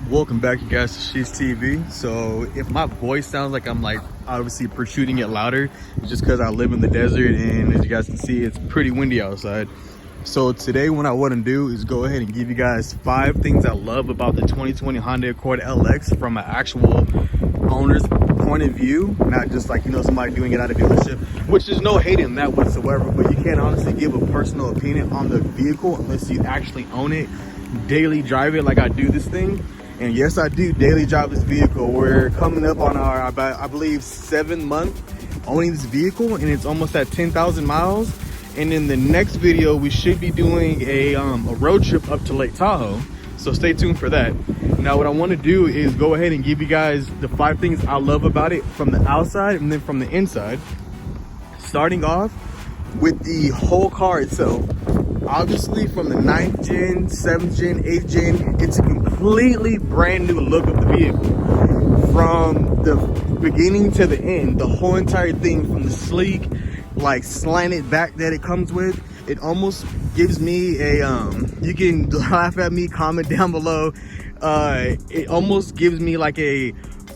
Welcome back, you guys, to She's TV. So if my voice sounds like I'm like obviously protruding it louder, it's just because I live in the desert, and as you guys can see, it's pretty windy outside. So today what I want to do is go ahead and give you guys 5 things I love about the 2020 Honda Accord LX from an actual owner's point of view, not just like, you know, somebody doing it out of dealership, which is no hate in that whatsoever, but you can't honestly give a personal opinion on the vehicle unless you actually own it, daily drive it like I do this thing. And yes, I do daily drive this vehicle. We're coming up on our, I believe, 7th month owning this vehicle, and it's almost at 10,000 miles. And in the next video, we should be doing a road trip up to Lake Tahoe. So stay tuned for that. Now, what I want to do is go ahead and give you guys the 5 things I love about it from the outside and then from the inside. Starting off with the whole car itself. Obviously, from the 9th gen, 7th gen, 8th gen, it's a completely brand new look of the vehicle. From the beginning to the end, the whole entire thing, from the sleek, like slanted back that it comes with, it almost gives me a, you can laugh at me, comment down below, it almost gives me like a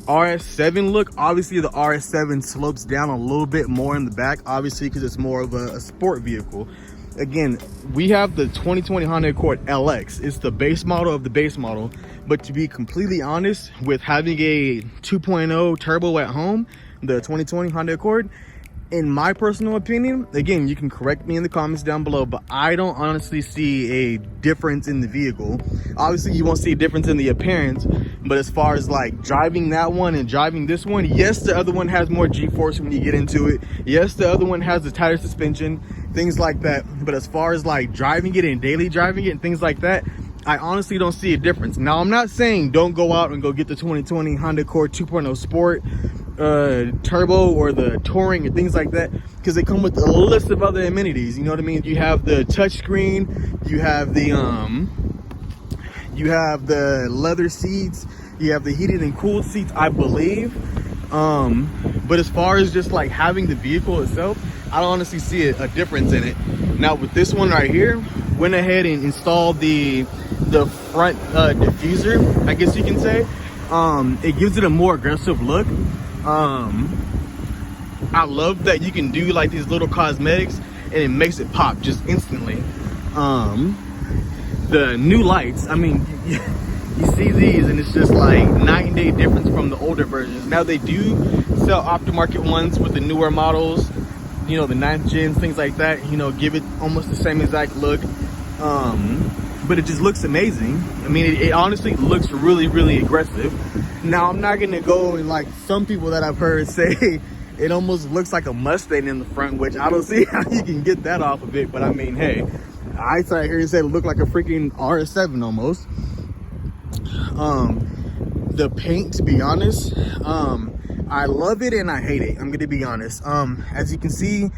RS7 look. Obviously the RS7 slopes down a little bit more in the back, obviously because it's more of a sport vehicle. Again, we have the 2020 Honda Accord LX. It's the base model of the base model. But to be completely honest, with having a 2.0 turbo at home, the 2020 Honda Accord, in my personal opinion, again, you can correct me in the comments down below, but I don't honestly see a difference in the vehicle. Obviously, you won't see a difference in the appearance, but as far as like driving that one and driving this one, yes, the other one has more G-force when you get into it. Yes, the other one has the tighter suspension, things like that. But as far as like driving it and daily driving it and things like that, I honestly don't see a difference. Now, I'm not saying don't go out and go get the 2020 Honda Accord 2.0 Sport, turbo, or the touring and things like that, because they come with a list of other amenities. You know what I mean? You have the touch screen, you have the leather seats, you have the heated and cooled seats, I believe. But as far as just like having the vehicle itself, I don't honestly see a difference in it. Now with this one right here, went ahead and installed the front diffuser, I guess you can say. It gives it a more aggressive look. I love that you can do like these little cosmetics and it makes it pop just instantly. The new lights, I mean, you see these and it's just like night and day difference from the older versions. Now they do sell aftermarket ones with the newer models, you know, the 9th gens, things like that, you know, give it almost the same exact look. But it just looks amazing. I mean, it honestly looks really, really aggressive. Now, I'm not gonna go and like some people that I've heard say it almost looks like a Mustang in the front, which I don't see how you can get that off of it. But I mean, hey, I sat here and said it looked like a freaking RS7 almost. The paint, to be honest, I love it and I hate it. I'm gonna be honest. As you can see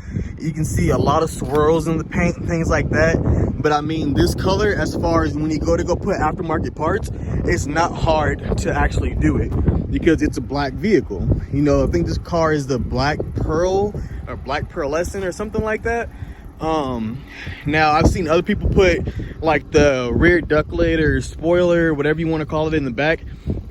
a lot of swirls in the paint and things like that. But I mean, this color, as far as when you go put aftermarket parts, it's not hard to actually do it because it's a black vehicle. You know, I think this car is the Black Pearl or Black Pearlescent or something like that. Now I've seen other people put like the rear ducklet or spoiler, whatever you want to call it, in the back,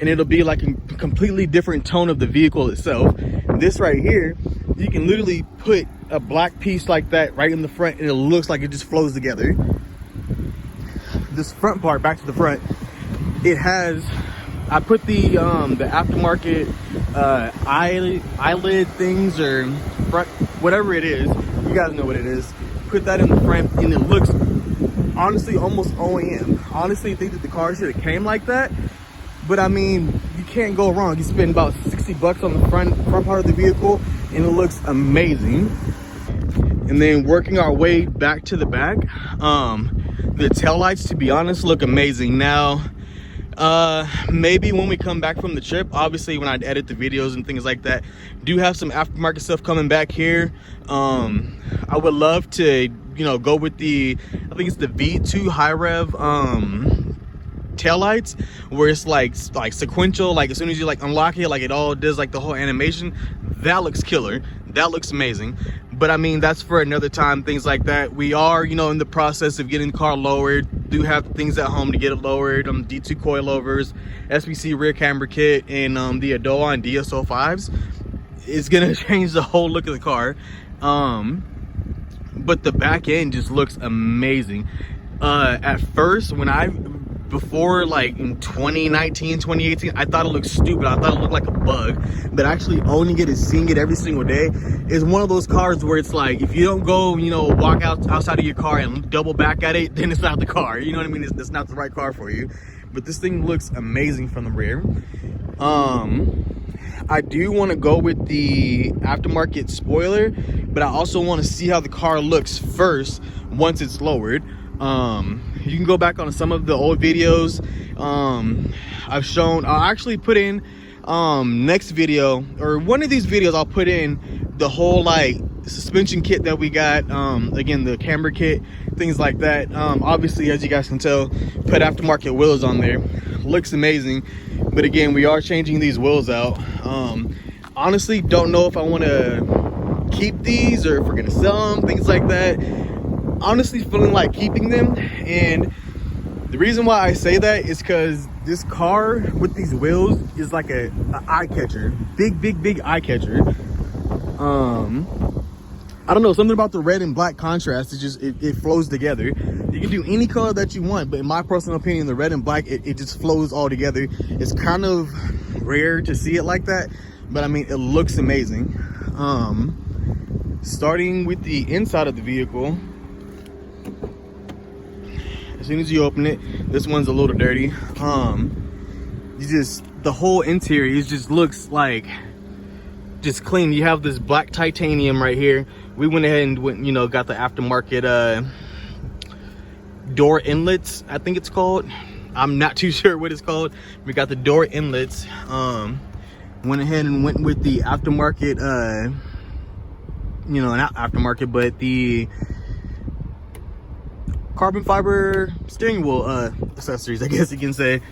and it'll be like a completely different tone of the vehicle itself. This right here, you can literally put a black piece like that right in the front and it looks like it just flows together. This front part, back to the front, it has, I put the aftermarket eyelid things or front, whatever it is, you guys know what it is, put that in the front and it looks honestly almost OEM. Honestly, I think that the car should have came like that, but I mean, you can't go wrong. You spend about 60 bucks on the front part of the vehicle and it looks amazing. And then working our way back to the back, the taillights, to be honest, look amazing. Now, maybe when we come back from the trip, obviously when I edit the videos and things like that, do have some aftermarket stuff coming back here. I would love to, you know, go with the, I think it's the V2 high rev taillights, where it's like sequential, like as soon as you like unlock it, like it all does like the whole animation. That looks killer, that looks amazing. But I mean, that's for another time, things like that. We are, you know, in the process of getting the car lowered. do have things at home to get it lowered. D2 coilovers, SBC rear camber kit, and the Adoa and DSO5s. It's gonna change the whole look of the car. But the back end just looks amazing. At first, before like in 2019, 2018, I thought it looked stupid. I thought it looked like a bug. But actually owning it and seeing it every single day is one of those cars where it's like, if you don't go, walk outside of your car and double back at it, then it's not the car. You know what I mean? It's not the right car for you. But this thing looks amazing from the rear. I do want to go with the aftermarket spoiler, but I also want to see how the car looks first once it's lowered. You can go back on some of the old videos. I'll actually put in next video, or one of these videos, I'll put in the whole like suspension kit that we got, again, the camber kit, things like that. Obviously, as you guys can tell, put aftermarket wheels on there. Looks amazing, but again, we are changing these wheels out. Honestly, don't know if I want to keep these or if we're gonna sell them, things like that. Honestly, feeling like keeping them, and the reason why I say that is because this car with these wheels is like a eye catcher, big eye catcher. I don't know, something about the red and black contrast, it flows together. You can do any color that you want, but in my personal opinion, the red and black, it just flows all together. It's kind of rare to see it like that, but I mean, it looks amazing. Starting with the inside of the vehicle, as soon as you open it, this one's a little dirty. The whole interior, it just looks like just clean. You have this black titanium right here. We went ahead and got the aftermarket door inlets, I think it's called. I'm not too sure what it's called. We got the door inlets. Went ahead and went with the aftermarket, not aftermarket, but the carbon fiber steering wheel accessories, I guess you can say.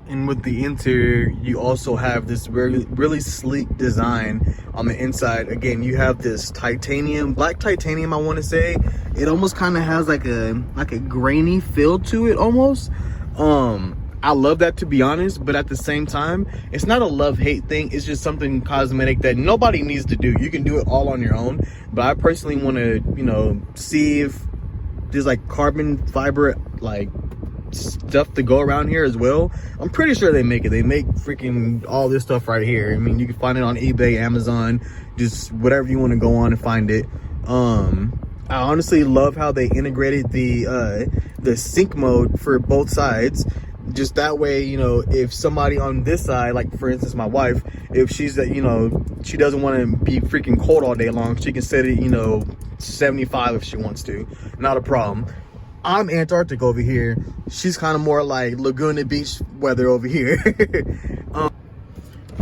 And with the interior, you also have this really sleek design on the inside. Again, you have this titanium, black titanium, I want to say. It almost kind of has like a grainy feel to it almost. I love that, to be honest, but at the same time, it's not a love-hate thing. It's just something cosmetic that nobody needs to do. You can do it all on your own, but I personally want to, see if there's like carbon fiber like stuff to go around here as well. I'm pretty sure they make it. They make freaking all this stuff right here. I mean, you can find it on eBay, Amazon, just whatever you want to go on and find it. I honestly love how they integrated the sync mode for both sides. Just that way, if somebody on this side, like for instance my wife, if she's she doesn't want to be freaking cold all day long, she can set it 75 if she wants to. Not a problem. I'm Antarctic over here. She's kind of more like Laguna Beach weather over here.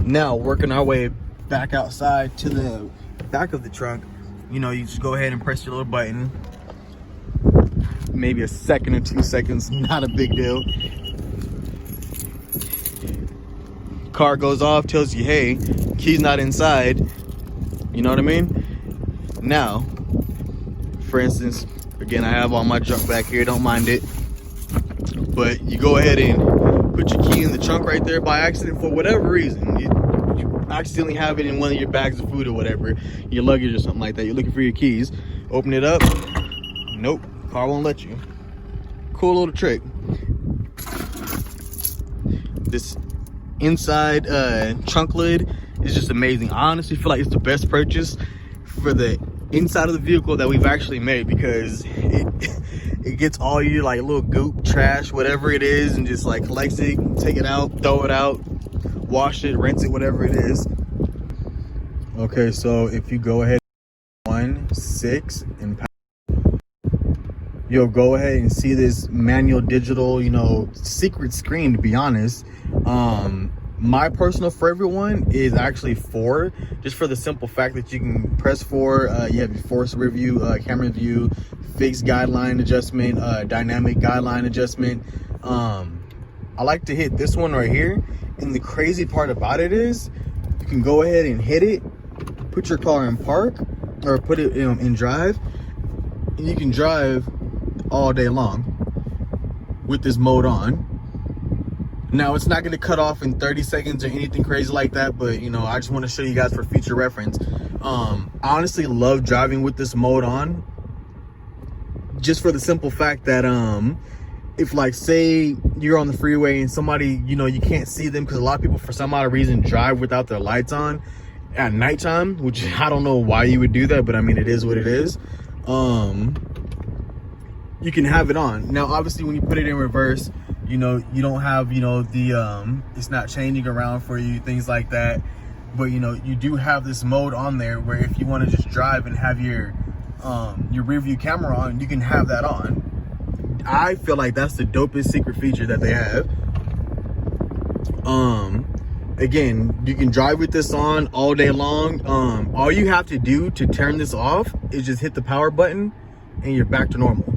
Now, working our way back outside to the back of the trunk, you just go ahead and press your little button. Maybe a second or 2 seconds, not a big deal. Car goes off, tells you, hey, key's not inside. You know what I mean? Now, for instance, again, I have all my junk back here, don't mind it. But you go ahead and put your key in the trunk right there by accident for whatever reason. You accidentally have it in one of your bags of food or whatever, your luggage or something like that. You're looking for your keys. Open it up. Nope, car won't let you. Cool little trick. This inside trunk lid is just amazing. I honestly feel like it's the best purchase for the inside of the vehicle that we've actually made, because it gets all your like little goop, trash, whatever it is, and just like collects it, take it out, throw it out, wash it, rinse it, whatever it is. Okay, so if you go ahead 1, 6 and you'll go ahead and see this manual digital secret screen. To be honest, my personal favorite one is actually 4, just for the simple fact that you can press 4. You have your force review, camera view, fixed guideline adjustment, dynamic guideline adjustment. I like to hit this one right here, and the crazy part about it is you can go ahead and hit it, put your car in park, or put it in drive, and you can drive all day long with this mode on. Now, it's not going to cut off in 30 seconds or anything crazy like that, but you know, I just want to show you guys for future reference. I honestly love driving with this mode on, just for the simple fact that if, like, say you're on the freeway and somebody, you know, you can't see them, because a lot of people for some odd reason drive without their lights on at nighttime, which I don't know why you would do that, but I mean, it is what it is. You can have it on. Now, obviously, when you put it in reverse, you know, you don't have, you know, the it's not changing around for you, things like that. But you know, you do have this mode on there where if you want to just drive and have your rear view camera on, you can have that on. I feel like that's the dopest secret feature that they have. Again, you can drive with this on all day long. All you have to do to turn this off is just hit the power button and you're back to normal.